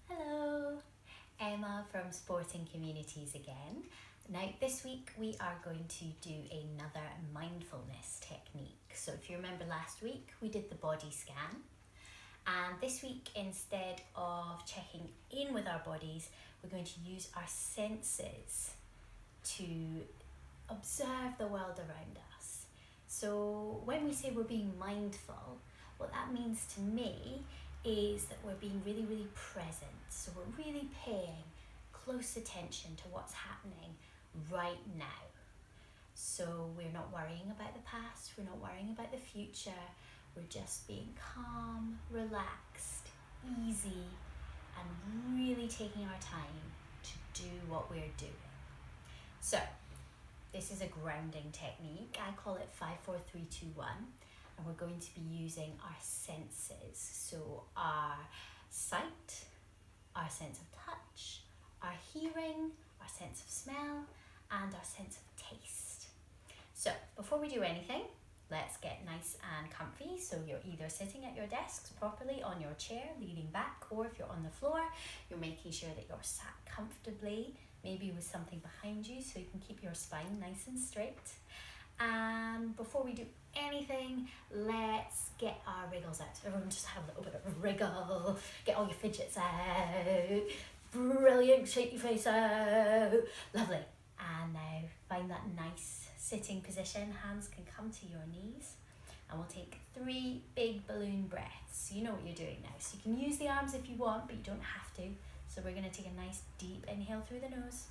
Hello, Emma from Sporting Communities again. Now, this week we are going to do another mindfulness technique. So, if you remember last week, we did the body scan, and this week, instead of checking in with our bodies, we're going to use our senses to observe the world around us. So, when we say we're being mindful, what that means to me is that we're being really, really present. So we're really paying close attention to what's happening right now. So we're not worrying about the past, we're not worrying about the future, we're just being calm, relaxed, easy, and really taking our time to do what we're doing. So this is a grounding technique. I call it 5, 4, 3, 2, 1. And we're going to be using our senses. So our sight, our sense of touch, our hearing, our sense of smell, and our sense of taste. So before we do anything, let's get nice and comfy. So you're either sitting at your desks properly on your chair, leaning back, or if you're on the floor, you're making sure that you're sat comfortably, maybe with something behind you so you can keep your spine nice and straight. And before we do anything, let's get our wriggles out. Everyone just have a little bit of a wriggle. Get all your fidgets out. Brilliant, shake your face out. Lovely. And now find that nice sitting position. Hands can come to your knees. And we'll take 3 big balloon breaths. You know what you're doing now. So you can use the arms if you want, but you don't have to. So we're going to take a nice deep inhale through the nose,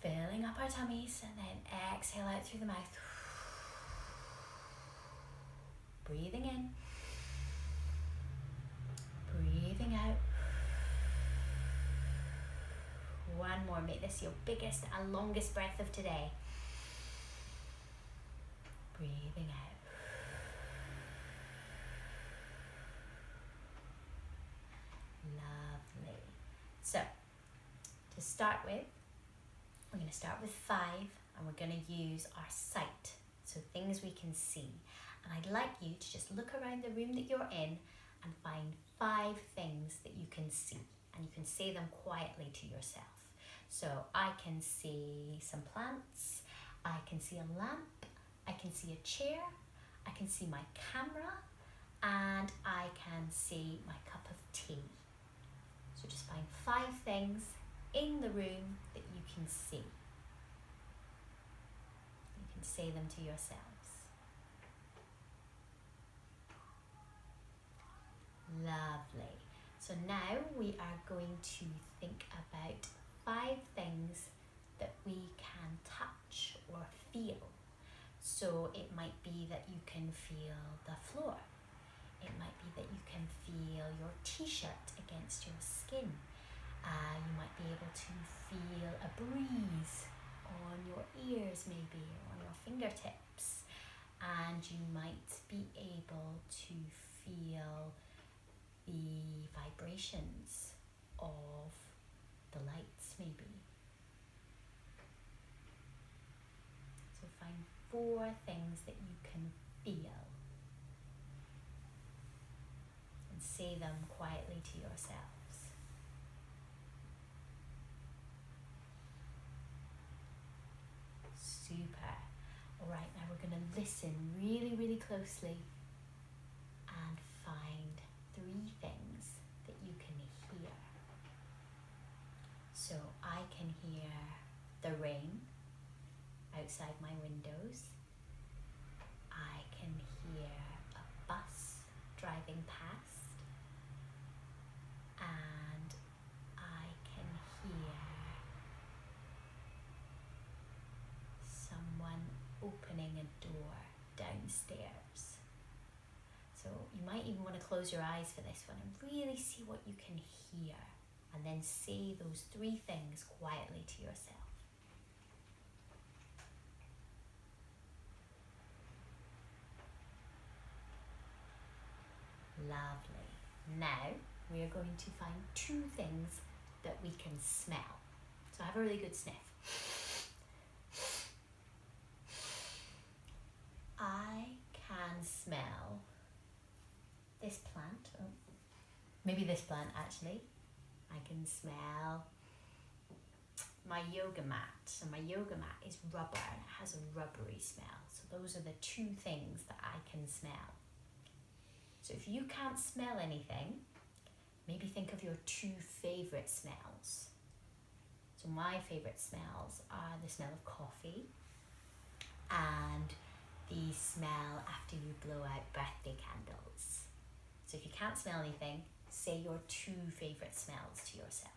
filling up our tummies, and then exhale out through the mouth. Breathing in, breathing out. One more, make this your biggest and longest breath of today. Breathing out. Lovely. So, to start with, we're going to start with 5, and we're going to use our sight, so things we can see. And I'd like you to just look around the room that you're in and find 5 things that you can see, and you can say them quietly to yourself. So I can see some plants, I can see a lamp, I can see a chair, I can see my camera, and I can see my cup of tea. So just find 5 things in the room that you can see. You can say them to yourselves. Lovely. So now we are going to think about 5 things that we can touch or feel. So it might be that you can feel the floor. It might be that you can feel your t-shirt against your skin. You might be able to feel a breeze on your ears, maybe, or on your fingertips. And you might be able to feel the vibrations of the lights, maybe. So find 4 things that you can feel and say them quietly to yourselves. Super. All right, now we're going to listen really, really closely and find 3 things that you can hear. So I can hear the rain outside my windows. I can hear a bus driving past, and I can hear someone opening a door downstairs. So you might even want to close your eyes for this one and really see what you can hear, and then say those 3 things quietly to yourself. Lovely. Now we are going to find 2 things that we can smell. So have a really good sniff. Maybe this plant actually. I can smell my yoga mat. So my yoga mat is rubber and it has a rubbery smell. So those are the two things that I can smell. So if you can't smell anything, maybe think of your two favourite smells. So my favourite smells are the smell of coffee and the smell after you blow out birthday candles. So if you can't smell anything, say your two favourite smells to yourself.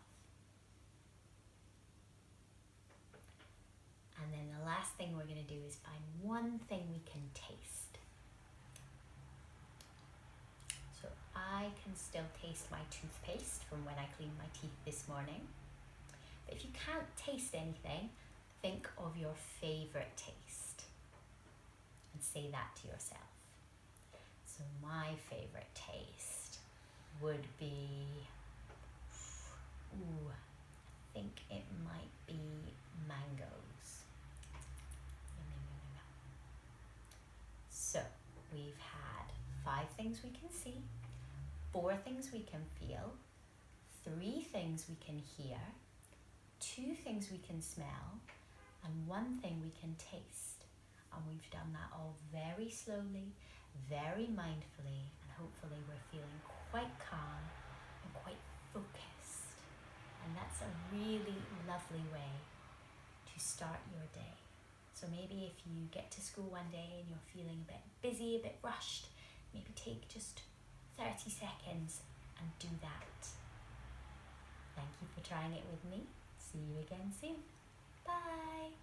And then the last thing we're going to do is find one thing we can taste. So I can still taste my toothpaste from when I cleaned my teeth this morning. But if you can't taste anything, think of your favourite taste and say that to yourself. So my favourite taste would be, I think it might be mangoes. So we've had 5 things we can see, 4 things we can feel, 3 things we can hear, 2 things we can smell, and 1 thing we can taste. And we've done that all very slowly, very mindfully, and hopefully we're feeling quite calm and quite focused. And that's a really lovely way to start your day. So maybe if you get to school one day and you're feeling a bit busy, a bit rushed, maybe take just 30 seconds and do that. Thank you for trying it with me. See you again soon. Bye.